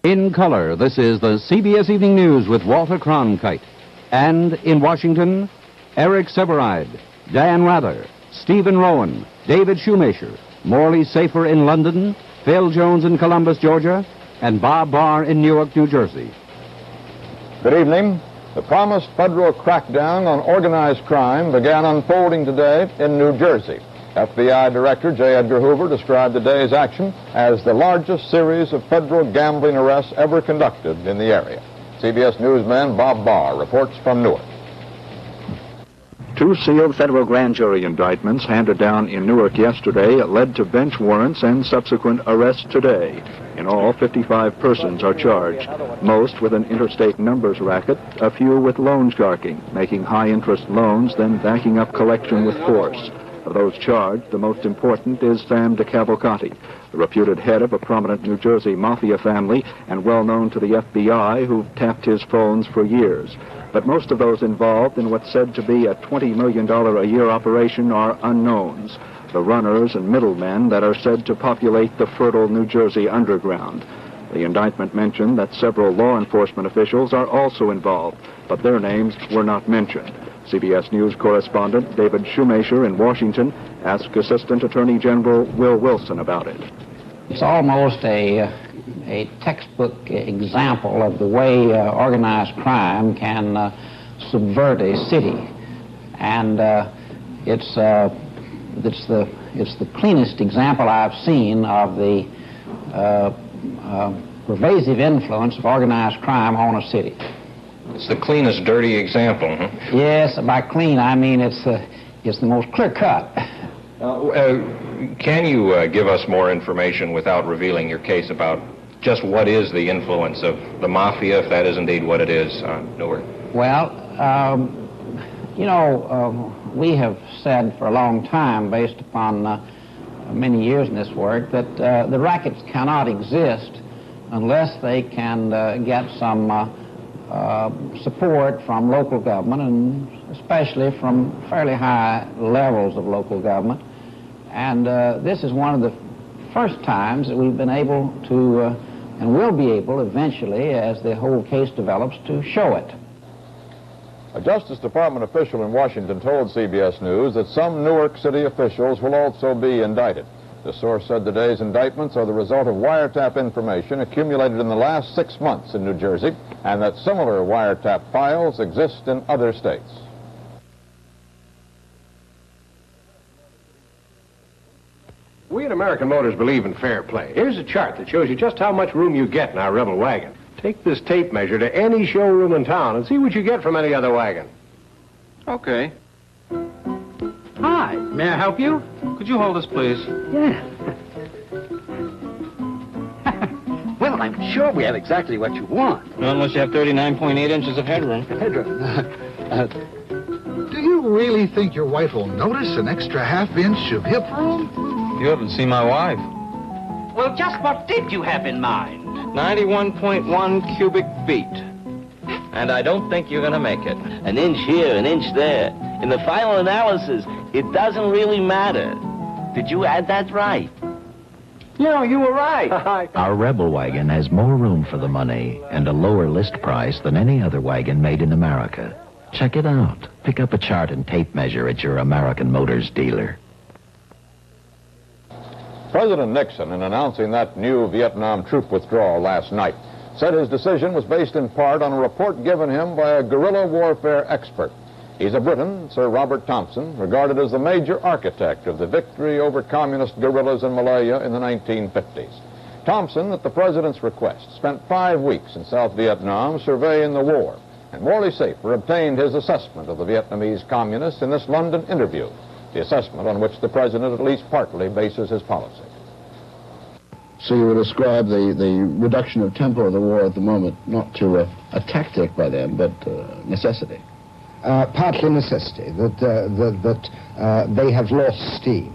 In color, this is the CBS Evening News with Walter Cronkite. And in Washington, Eric Seberide, Dan Rather, Stephen Rowan, David Shoemaker, Morley Safer in London, Phil Jones in Columbus, Georgia, and Bob Barr in Newark, New Jersey. Good evening. The promised federal crackdown on organized crime began unfolding today in New Jersey. FBI Director J. Edgar Hoover described the day's action as the largest series of federal gambling arrests ever conducted in the area. CBS newsman Bob Barr reports from Newark. Two sealed federal grand jury indictments handed down in Newark yesterday led to bench warrants and subsequent arrests today. In all, 55 persons are charged, most with an interstate numbers racket, a few with loan sharking, making high-interest loans, then backing up collection with force. Of those charged, the most important is Sam DeCavalcante, the reputed head of a prominent New Jersey mafia family and well known to the FBI, who've tapped his phones for years. But most of those involved in what's said to be a $20 million a year operation are unknowns, the runners and middlemen that are said to populate the fertile New Jersey underground. The indictment mentioned that several law enforcement officials are also involved, but their names were not mentioned. CBS News correspondent David Shoemaker in Washington asked Assistant Attorney General Will Wilson about it. It's almost a textbook example of the way organized crime can subvert a city, and it's the cleanest example I've seen of the pervasive influence of organized crime on a city. It's the cleanest dirty example, huh? Yes, by clean I mean it's the most clear cut. Can you give us more information without revealing your case about just what is the influence of the mafia, if that is indeed what it is, on Newark? Well, we have said for a long time, based upon many years in this work, that the rackets cannot exist unless they can get some support from local government, and especially from fairly high levels of local government. And this is one of the first times that we've been able to, and will be able eventually, as the whole case develops, to show it. A Justice Department official in Washington told CBS News that some Newark City officials will also be indicted. The source said today's indictments are the result of wiretap information accumulated in the last 6 months in New Jersey, and that similar wiretap files exist in other states. We at American Motors believe in fair play. Here's a chart that shows you just how much room you get in our Rebel wagon. Take this tape measure to any showroom in town and see what you get from any other wagon. Okay. Hi, may I help you? Could you hold this, please? Yeah. Well, I'm sure we have exactly what you want. Not unless you have 39.8 inches of headroom. Do you really think your wife will notice an extra half-inch of hip room? You haven't seen my wife. Well, just what did you have in mind? 91.1 cubic feet. And I don't think you're going to make it. An inch here, an inch there. In the final analysis, it doesn't really matter. Did you add that right? You know, you were right. Our Rebel wagon has more room for the money and a lower list price than any other wagon made in America. Check it out. Pick up a chart and tape measure at your American Motors dealer. President Nixon, in announcing that new Vietnam troop withdrawal last night, said his decision was based in part on a report given him by a guerrilla warfare expert. He's a Briton, Sir Robert Thompson, regarded as the major architect of the victory over communist guerrillas in Malaya in the 1950s. Thompson, at the president's request, spent 5 weeks in South Vietnam surveying the war, and Morley Safer obtained his assessment of the Vietnamese communists in this London interview, the assessment on which the president at least partly bases his policy. So you would ascribe the reduction of tempo of the war at the moment not to a tactic by them, but necessity? Partly necessity, that they have lost steam.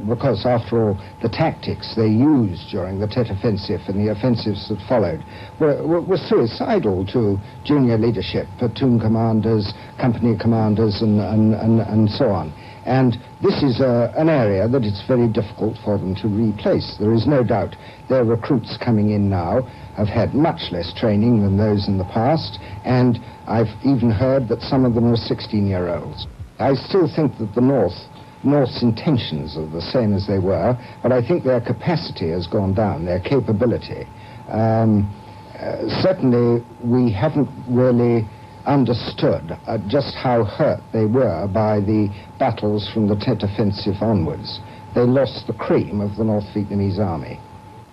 Because, after all, the tactics they used during the Tet Offensive and the offensives that followed were suicidal to junior leadership, platoon commanders, company commanders, and so on. And this is an area that it's very difficult for them to replace. There is no doubt their recruits coming in now have had much less training than those in the past, and I've even heard that some of them are 16-year-olds. I still think that the North's intentions are the same as they were, but I think their capacity has gone down, their capability. Certainly, we haven't really understood just how hurt they were by the battles from the Tet Offensive onwards. They lost the cream of the North Vietnamese army.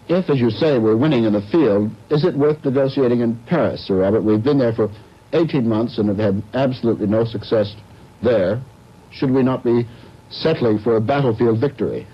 If, as you say, we're winning in the field, is it worth negotiating in Paris, Sir Robert? We've been there for 18 months and have had absolutely no success there. Should we not be settling for a battlefield victory?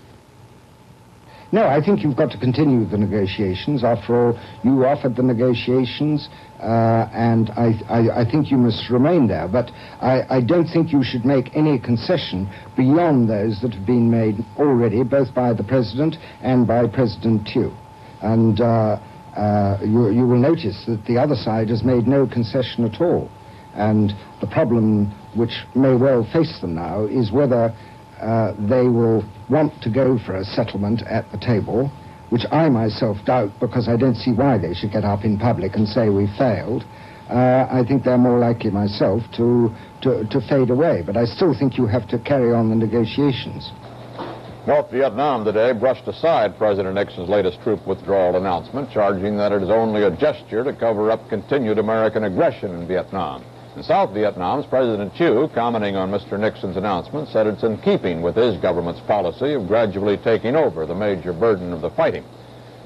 No, I think you've got to continue the negotiations. After all, you offered the negotiations, and I think you must remain there. But I don't think you should make any concession beyond those that have been made already, both by the President and by President Thieu. And you will notice that the other side has made no concession at all. And the problem which may well face them now is whether they will want to go for a settlement at the table, which I myself doubt, because I don't see why they should get up in public and say we failed. I think they're more likely myself to fade away, but I still think you have to carry on the negotiations. North Vietnam today brushed aside President Nixon's latest troop withdrawal announcement, charging that it is only a gesture to cover up continued American aggression in Vietnam. In South Vietnam's President Thieu, commenting on Mr. Nixon's announcement, said it's in keeping with his government's policy of gradually taking over the major burden of the fighting.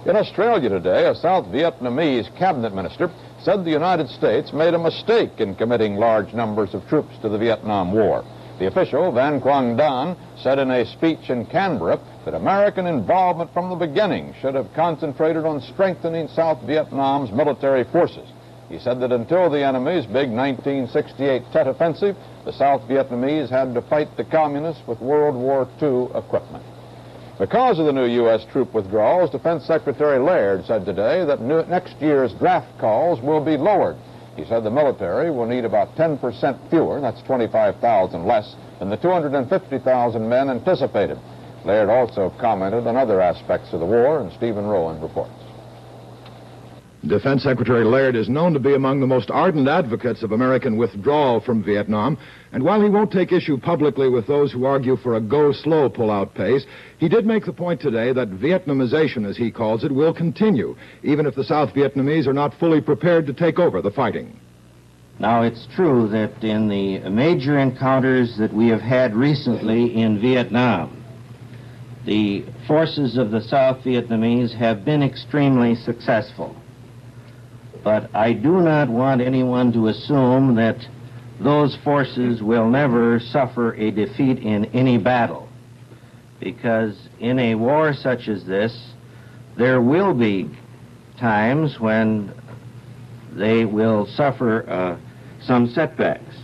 In Australia today, a South Vietnamese cabinet minister said the United States made a mistake in committing large numbers of troops to the Vietnam War. The official, Van Quang Dan, said in a speech in Canberra that American involvement from the beginning should have concentrated on strengthening South Vietnam's military forces. He said that until the enemy's big 1968 Tet Offensive, the South Vietnamese had to fight the communists with World War II equipment. Because of the new U.S. troop withdrawals, Defense Secretary Laird said today that next year's draft calls will be lowered. He said the military will need about 10% fewer, that's 25,000 less, than the 250,000 men anticipated. Laird also commented on other aspects of the war, and Stephen Rowan reports. Defense Secretary Laird is known to be among the most ardent advocates of American withdrawal from Vietnam, and while he won't take issue publicly with those who argue for a go-slow pull-out pace, he did make the point today that Vietnamization, as he calls it, will continue, even if the South Vietnamese are not fully prepared to take over the fighting. Now, it's true that in the major encounters that we have had recently in Vietnam, the forces of the South Vietnamese have been extremely successful. But I do not want anyone to assume that those forces will never suffer a defeat in any battle, because in a war such as this, there will be times when they will suffer some setbacks.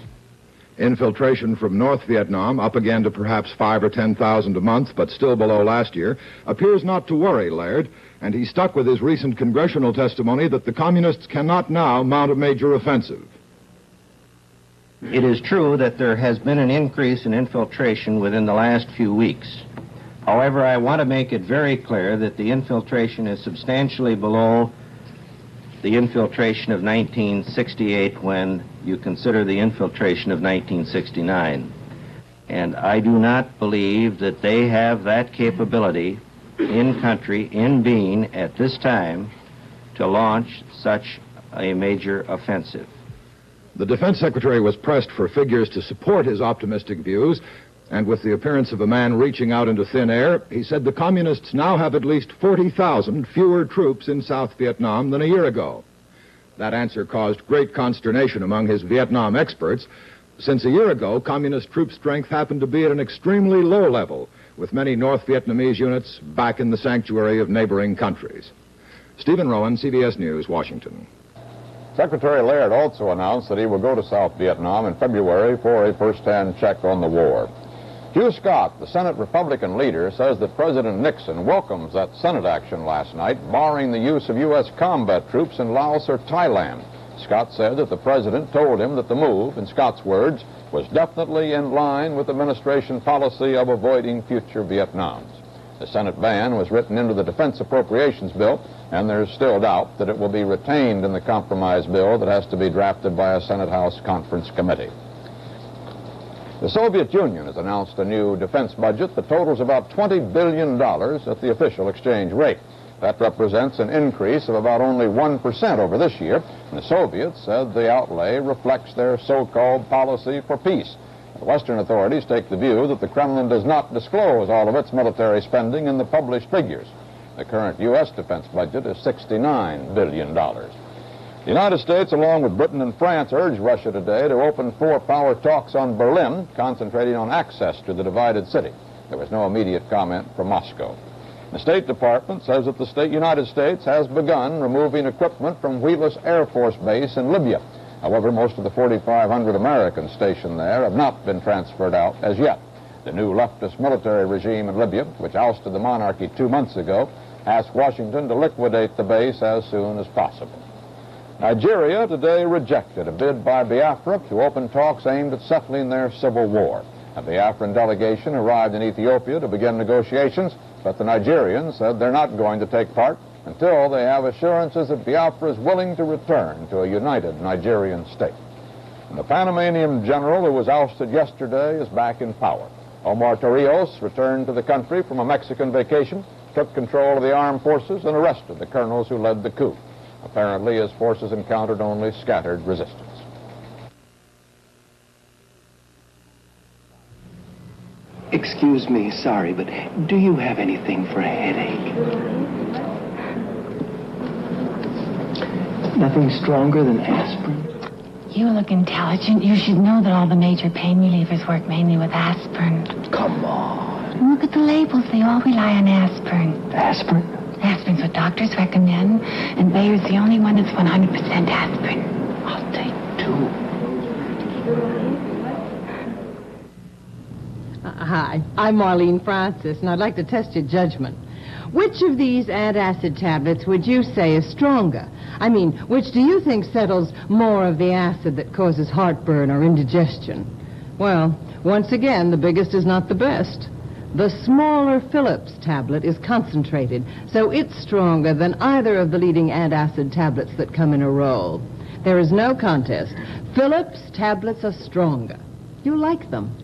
Infiltration from North Vietnam, up again to perhaps 5,000 or 10,000 a month, but still below last year, appears not to worry Laird, and he stuck with his recent congressional testimony that the communists cannot now mount a major offensive. It is true that there has been an increase in infiltration within the last few weeks. However, I want to make it very clear that the infiltration is substantially below the infiltration of 1968 when you consider the infiltration of 1969. And I do not believe that they have that capability in country, in being at this time, to launch such a major offensive. The Defense Secretary was pressed for figures to support his optimistic views, and with the appearance of a man reaching out into thin air, he said the communists now have at least 40,000 fewer troops in South Vietnam than a year ago. That answer caused great consternation among his Vietnam experts, since a year ago, communist troop strength happened to be at an extremely low level, with many North Vietnamese units back in the sanctuary of neighboring countries. Stephen Rowan, CBS News, Washington. Secretary Laird also announced that he will go to South Vietnam in February for a first-hand check on the war. Hugh Scott, the Senate Republican leader, says that President Nixon welcomes that Senate action last night, barring the use of U.S. combat troops in Laos or Thailand. Scott said that the president told him that the move, in Scott's words, was definitely in line with administration policy of avoiding future Vietnams. The Senate ban was written into the defense appropriations bill, and there's still doubt that it will be retained in the compromise bill that has to be drafted by a Senate-House conference committee. The Soviet Union has announced a new defense budget that totals about $20 billion at the official exchange rate. That represents an increase of about only 1% over this year, and the Soviets said the outlay reflects their so-called policy for peace. The Western authorities take the view that the Kremlin does not disclose all of its military spending in the published figures. The current U.S. defense budget is $69 billion. The United States, along with Britain and France, urged Russia today to open four-power talks on Berlin, concentrating on access to the divided city. There was no immediate comment from Moscow. The State Department says that the United States has begun removing equipment from Wheelus Air Force Base in Libya. However, most of the 4,500 Americans stationed there have not been transferred out as yet. The new leftist military regime in Libya, which ousted the monarchy 2 months ago, asked Washington to liquidate the base as soon as possible. Nigeria today rejected a bid by Biafra to open talks aimed at settling their civil war. A Biafran delegation arrived in Ethiopia to begin negotiations, but the Nigerians said they're not going to take part until they have assurances that Biafra is willing to return to a united Nigerian state. And the Panamanian general who was ousted yesterday is back in power. Omar Torrijos returned to the country from a Mexican vacation, took control of the armed forces, and arrested the colonels who led the coup. Apparently, his forces encountered only scattered resistance. Excuse me, sorry, but do you have anything for a headache? Nothing stronger than aspirin? You look intelligent. You should know that all the major pain relievers work mainly with aspirin. Come on. Look at the labels. They all rely on aspirin. Aspirin? Aspirin's what doctors recommend, and Bayer's the only one that's 100% aspirin. I'll take 2. Hi, I'm Marlene Francis, and I'd like to test your judgment. Which of these antacid tablets would you say is stronger? I mean, which do you think settles more of the acid that causes heartburn or indigestion? Well, once again, the biggest is not the best. The smaller Phillips tablet is concentrated, so it's stronger than either of the leading antacid tablets that come in a roll. There is no contest. Phillips tablets are stronger. You like them.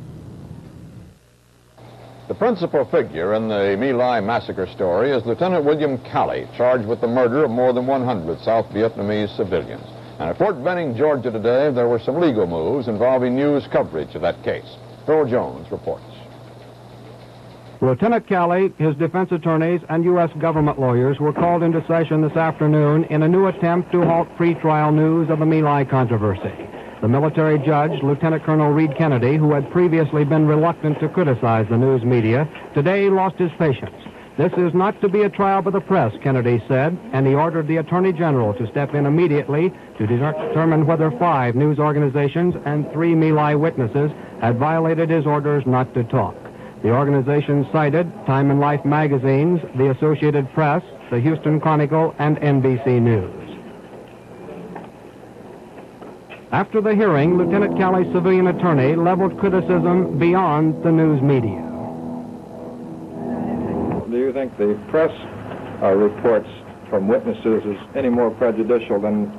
The principal figure in the My Lai massacre story is Lieutenant William Calley, charged with the murder of more than 100 South Vietnamese civilians. And at Fort Benning, Georgia today, there were some legal moves involving news coverage of that case. Phil Jones reports. Lieutenant Calley, his defense attorneys, and U.S. government lawyers were called into session this afternoon in a new attempt to halt pretrial news of the My Lai controversy. The military judge, Lieutenant Colonel Reed Kennedy, who had previously been reluctant to criticize the news media, today lost his patience. This is not to be a trial by the press, Kennedy said, and he ordered the Attorney General to step in immediately to determine whether 5 news organizations and 3 My Lai witnesses had violated his orders not to talk. The organizations cited Time and Life magazines, the Associated Press, the Houston Chronicle, and NBC News. After the hearing, Lieutenant Calley's civilian attorney leveled criticism beyond the news media. Do you think the press reports from witnesses is any more prejudicial than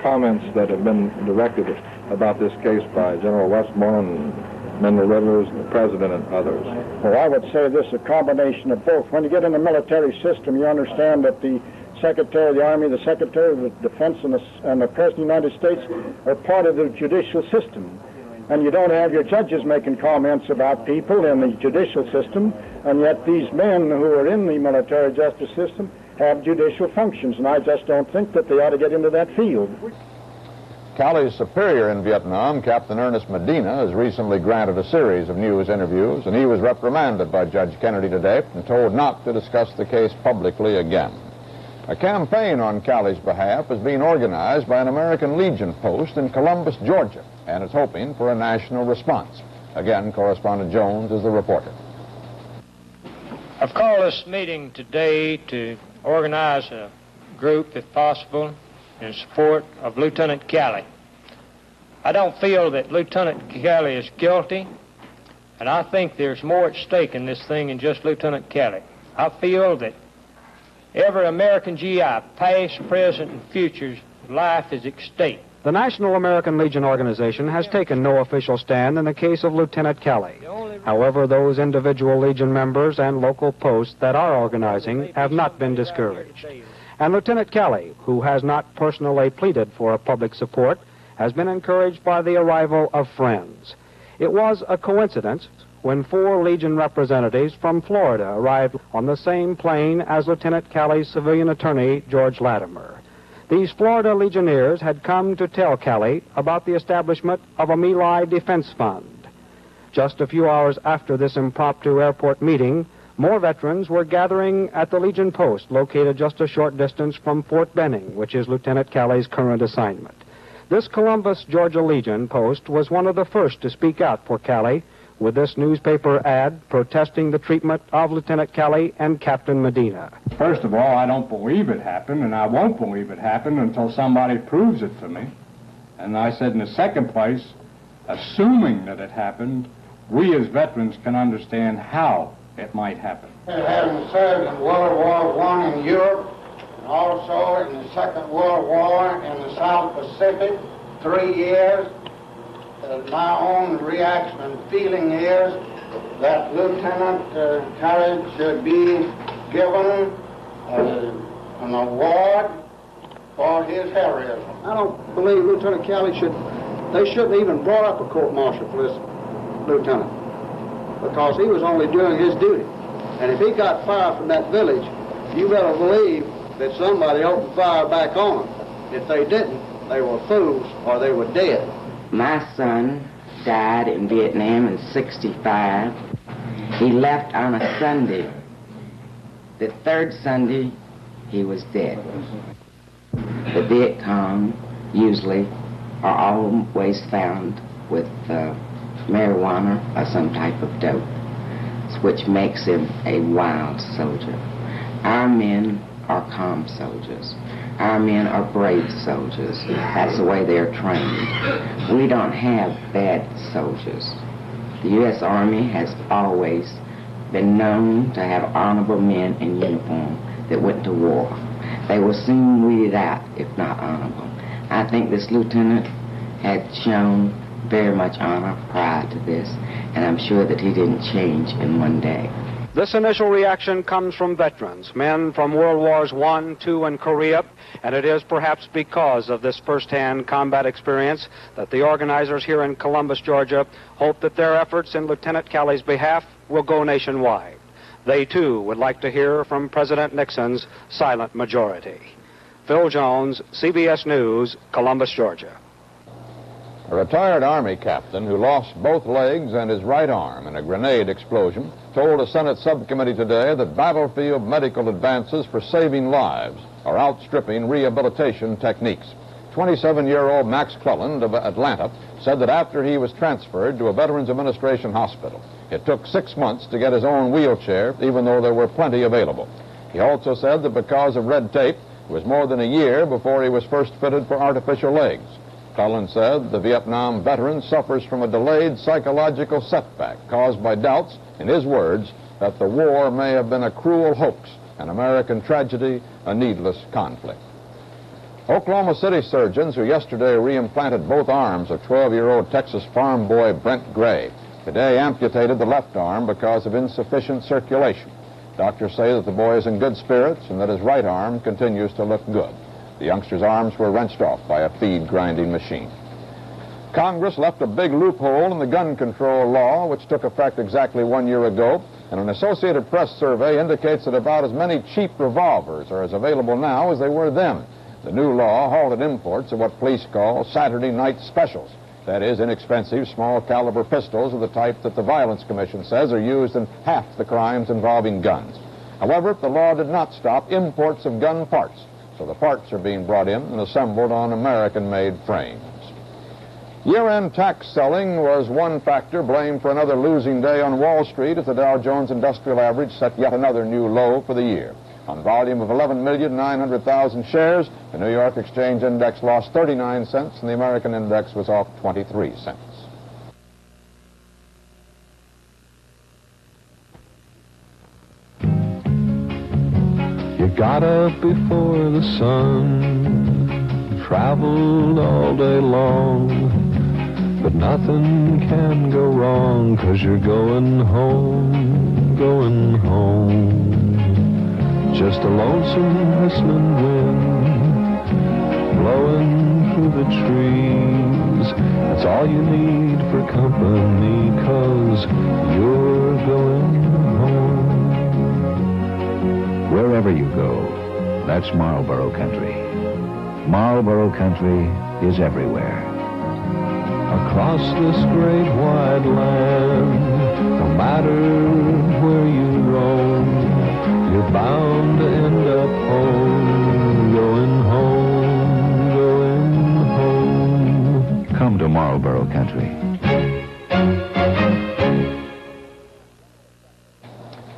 comments that have been directed about this case by General Westmoreland, Menlo Rivers, the President, and others? Well, I would say this, a combination of both. When you get in the military system, you understand that the Secretary of the Army, the Secretary of the Defense, and the President of the United States are part of the judicial system. And you don't have your judges making comments about people in the judicial system, and yet these men who are in the military justice system have judicial functions, and I just don't think that they ought to get into that field. Calley's superior in Vietnam, Captain Ernest Medina, has recently granted a series of news interviews, and he was reprimanded by Judge Kennedy today and told not to discuss the case publicly again. A campaign on Calley's behalf is being organized by an American Legion post in Columbus, Georgia, and is hoping for a national response. Again, Correspondent Jones is the reporter. I've called this meeting today to organize a group, if possible, in support of Lieutenant Kelly. I don't feel that Lieutenant Kelly is guilty, and I think there's more at stake in this thing than just Lieutenant Kelly. I feel that every American GI, past, present, and future's life is at stake. The National American Legion organization has taken no official stand in the case of Lieutenant Kelly. However, those individual Legion members and local posts that are organizing have not been discouraged. And Lieutenant Kelly, who has not personally pleaded for a public support, has been encouraged by the arrival of friends. It was a coincidence when 4 Legion representatives from Florida arrived on the same plane as Lieutenant Kelly's civilian attorney, George Latimer. These Florida Legionnaires had come to tell Kelly about the establishment of a My Lai Defense Fund. Just a few hours after this impromptu airport meeting, more veterans were gathering at the Legion post located just a short distance from Fort Benning, which is Lieutenant Kelly's current assignment. This Columbus, Georgia Legion post was one of the first to speak out for Kelly with this newspaper ad protesting the treatment of Lieutenant Kelly and Captain Medina. First of all, I don't believe it happened, and I won't believe it happened until somebody proves it to me. And I said in the second place, assuming that it happened, we as veterans can understand how it might happen. Having served in World War I in Europe, and also in the Second World War in the South Pacific, 3 years, my own reaction and feeling is that Lieutenant Kelly should be given an award for his heroism. I don't believe Lieutenant Kelly they shouldn't even brought up a court-martial for this lieutenant, because he was only doing his duty. And if he got fired from that village, you better believe that somebody opened fire back on him. If they didn't, they were fools or they were dead. My son died in Vietnam in '65. He left on a Sunday. The 3rd Sunday, he was dead. The Viet Cong usually are always found with marijuana or some type of dope, which makes him a wild soldier. Our men are calm soldiers. Our men are brave soldiers. That's the way they're trained. We don't have bad soldiers. The U.S. Army has always been known to have honorable men in uniform that went to war. They were soon weeded out, if not honorable. I think this lieutenant had shown very much honor prior to this, and I'm sure that he didn't change in one day. This initial reaction comes from veterans, men from World Wars I, II, and Korea, and it is perhaps because of this first-hand combat experience that the organizers here in Columbus, Georgia, hope that their efforts in Lieutenant Kelly's behalf will go nationwide. They, too, would like to hear from President Nixon's silent majority. Phil Jones, CBS News, Columbus, Georgia. A retired Army captain who lost both legs and his right arm in a grenade explosion told a Senate subcommittee today that battlefield medical advances for saving lives are outstripping rehabilitation techniques. 27-year-old Max Cleland of Atlanta said that after he was transferred to a Veterans Administration hospital, it took 6 months to get his own wheelchair, even though there were plenty available. He also said that because of red tape, it was more than a year before he was first fitted for artificial legs. Cleland said the Vietnam veteran suffers from a delayed psychological setback caused by doubts, in his words, that the war may have been a cruel hoax, an American tragedy, a needless conflict. Oklahoma City surgeons who yesterday reimplanted both arms of 12-year-old Texas farm boy Brent Gray today amputated the left arm because of insufficient circulation. Doctors say that the boy is in good spirits and that his right arm continues to look good. The youngster's arms were wrenched off by a feed-grinding machine. Congress left a big loophole in the gun control law, which took effect exactly 1 year ago, and an Associated Press survey indicates that about as many cheap revolvers are as available now as they were then. The new law halted imports of what police call Saturday night specials. That is, inexpensive, small-caliber pistols of the type that the Violence Commission says are used in half the crimes involving guns. However, the law did not stop imports of gun parts, so the parts are being brought in and assembled on American-made frames. Year-end tax selling was one factor blamed for another losing day on Wall Street as the Dow Jones Industrial Average set yet another new low for the year. On volume of 11,900,000 shares, the New York Exchange Index lost 39 cents, and the American Index was off 23 cents. You got up before the sun, traveled all day long, but nothing can go wrong, 'cause you're going home, going home. Just a lonesome whistling wind blowing through the trees. That's all you need for company, 'cause you're going home. Wherever you go, that's Marlboro country. Marlboro country is everywhere. Across this great wide land, no matter where you roam, you're bound to end up home, going home, going home. Come to Marlboro country.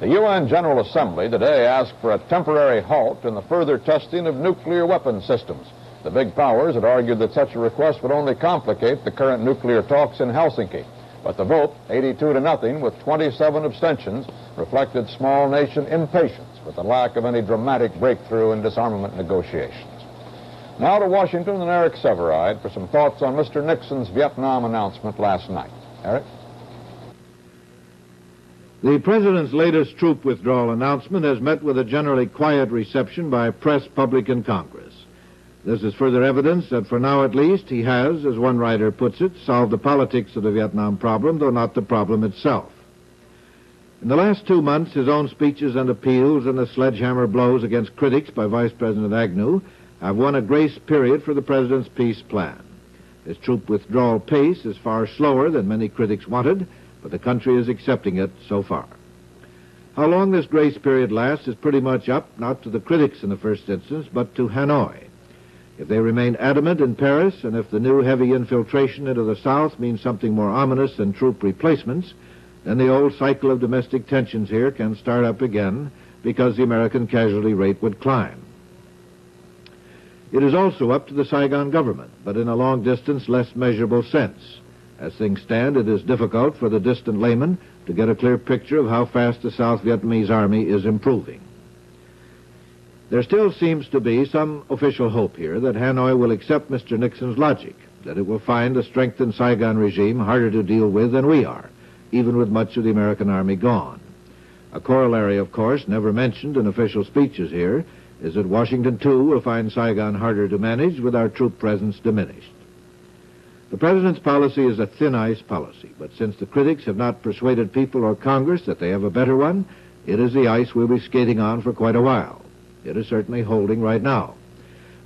The UN General Assembly today asked for a temporary halt in the further testing of nuclear weapon systems. The big powers had argued that such a request would only complicate the current nuclear talks in Helsinki. But the vote, 82-0 with 27 abstentions, reflected small nation impatience with the lack of any dramatic breakthrough in disarmament negotiations. Now to Washington and Eric Severide for some thoughts on Mr. Nixon's Vietnam announcement last night. Eric? The president's latest troop withdrawal announcement has met with a generally quiet reception by press, public, and Congress. This is further evidence that for now at least he has, as one writer puts it, solved the politics of the Vietnam problem, though not the problem itself. In the last 2 months, his own speeches and appeals and the sledgehammer blows against critics by Vice President Agnew have won a grace period for the president's peace plan. His troop withdrawal pace is far slower than many critics wanted, but the country is accepting it so far. How long this grace period lasts is pretty much up, not to the critics in the first instance, but to Hanoi. If they remain adamant in Paris, and if the new heavy infiltration into the South means something more ominous than troop replacements, then the old cycle of domestic tensions here can start up again, because the American casualty rate would climb. It is also up to the Saigon government, but in a long-distance, less measurable sense. As things stand, it is difficult for the distant layman to get a clear picture of how fast the South Vietnamese army is improving. There still seems to be some official hope here that Hanoi will accept Mr. Nixon's logic, that it will find a strengthened Saigon regime harder to deal with than we are, even with much of the American army gone. A corollary, of course, never mentioned in official speeches here, is that Washington, too, will find Saigon harder to manage with our troop presence diminished. The president's policy is a thin ice policy, but since the critics have not persuaded people or Congress that they have a better one, it is the ice we'll be skating on for quite a while. It is certainly holding right now.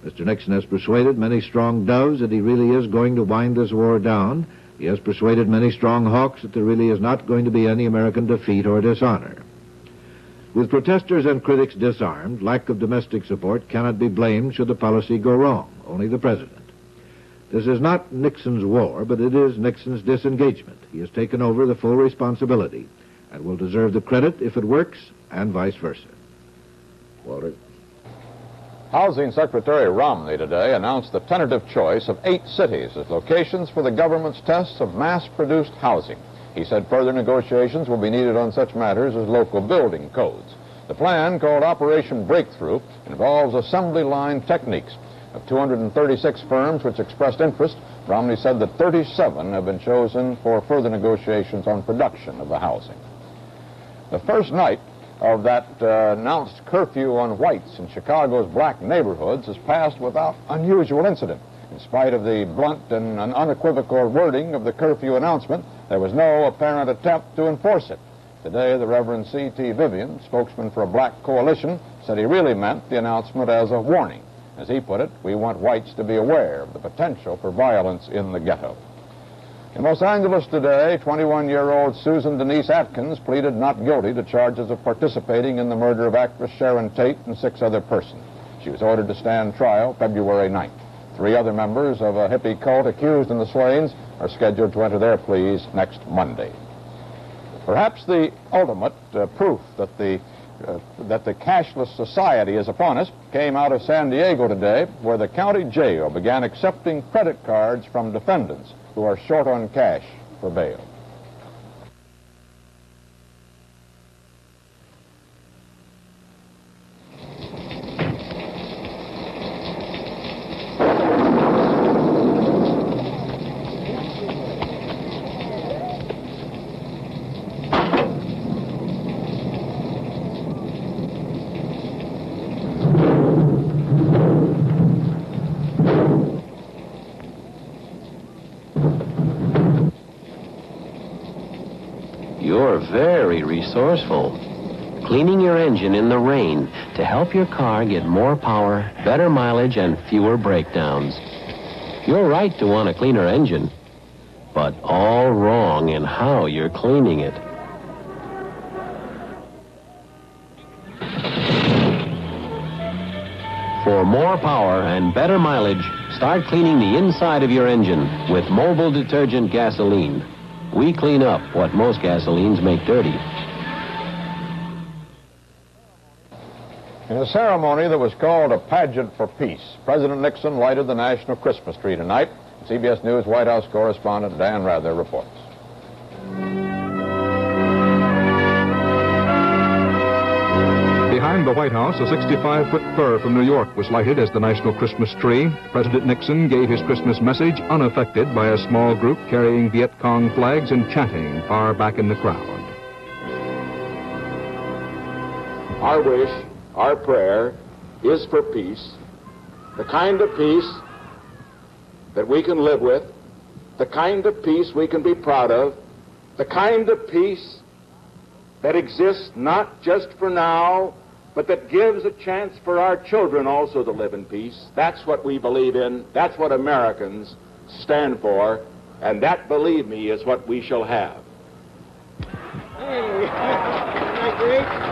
Mr. Nixon has persuaded many strong doves that he really is going to wind this war down. He has persuaded many strong hawks that there really is not going to be any American defeat or dishonor. With protesters and critics disarmed, lack of domestic support cannot be blamed should the policy go wrong, only the president. This is not Nixon's war, but it is Nixon's disengagement. He has taken over the full responsibility and will deserve the credit if it works, and vice versa. Walter. Housing Secretary Romney today announced the tentative choice of 8 cities as locations for the government's tests of mass-produced housing. He said further negotiations will be needed on such matters as local building codes. The plan, called Operation Breakthrough, involves assembly line techniques. Of 236 firms which expressed interest, Romney said that 37 have been chosen for further negotiations on production of the housing. The first night of that announced curfew on whites in Chicago's black neighborhoods has passed without unusual incident. In spite of the blunt and unequivocal wording of the curfew announcement, there was no apparent attempt to enforce it. Today, the Reverend C.T. Vivian, spokesman for a black coalition, said he really meant the announcement as a warning. As he put it, we want whites to be aware of the potential for violence in the ghetto. In Los Angeles today, 21-year-old Susan Denise Atkins pleaded not guilty to charges of participating in the murder of actress Sharon Tate and 6 other persons. She was ordered to stand trial February 9th. 3 other members of a hippie cult accused in the slayings are scheduled to enter their pleas next Monday. Perhaps the ultimate proof that the that the cashless society is upon us came out of San Diego today, where the county jail began accepting credit cards from defendants who are short on cash for bail. You're very resourceful. Cleaning your engine in the rain to help your car get more power, better mileage, and fewer breakdowns. You're right to want a cleaner engine, but all wrong in how you're cleaning it. For more power and better mileage, start cleaning the inside of your engine with mobile detergent gasoline. We clean up what most gasolines make dirty. In a ceremony that was called a pageant for peace, President Nixon lighted the national Christmas tree tonight. CBS News White House correspondent Dan Rather reports. Behind the White House, a 65-foot fir from New York was lighted as the national Christmas tree. President Nixon gave his Christmas message unaffected by a small group carrying Viet Cong flags and chanting far back in the crowd. Our wish, our prayer, is for peace, the kind of peace that we can live with, the kind of peace we can be proud of, the kind of peace that exists not just for now, but that gives a chance for our children also to live in peace. That's what we believe in. That's what Americans stand for. And that, believe me, is what we shall have. Hey, isn't that great?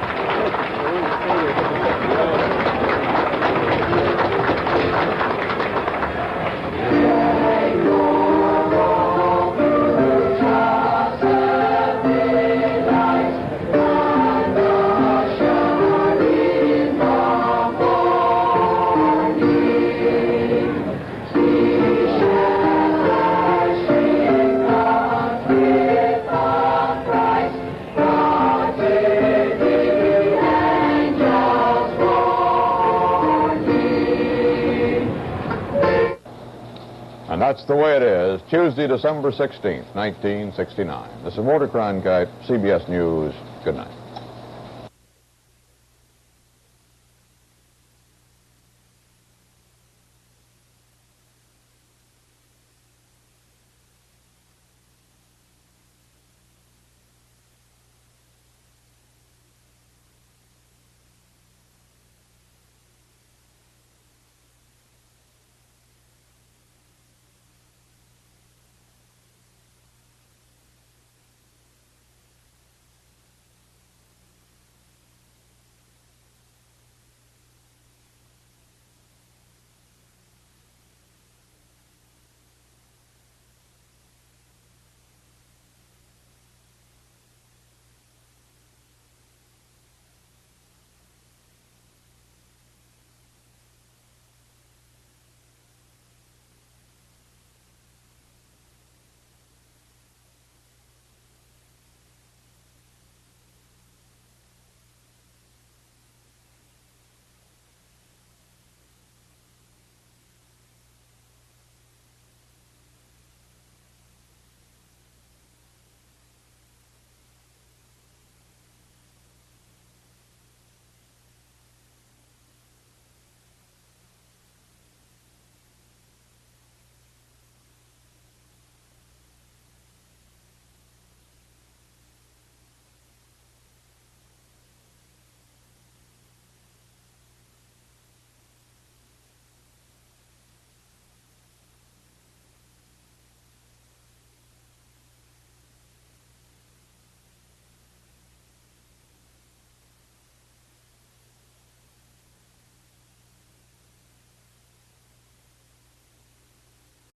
And that's the way it is, Tuesday, December 16th, 1969. This is Walter Cronkite, CBS News. Good night.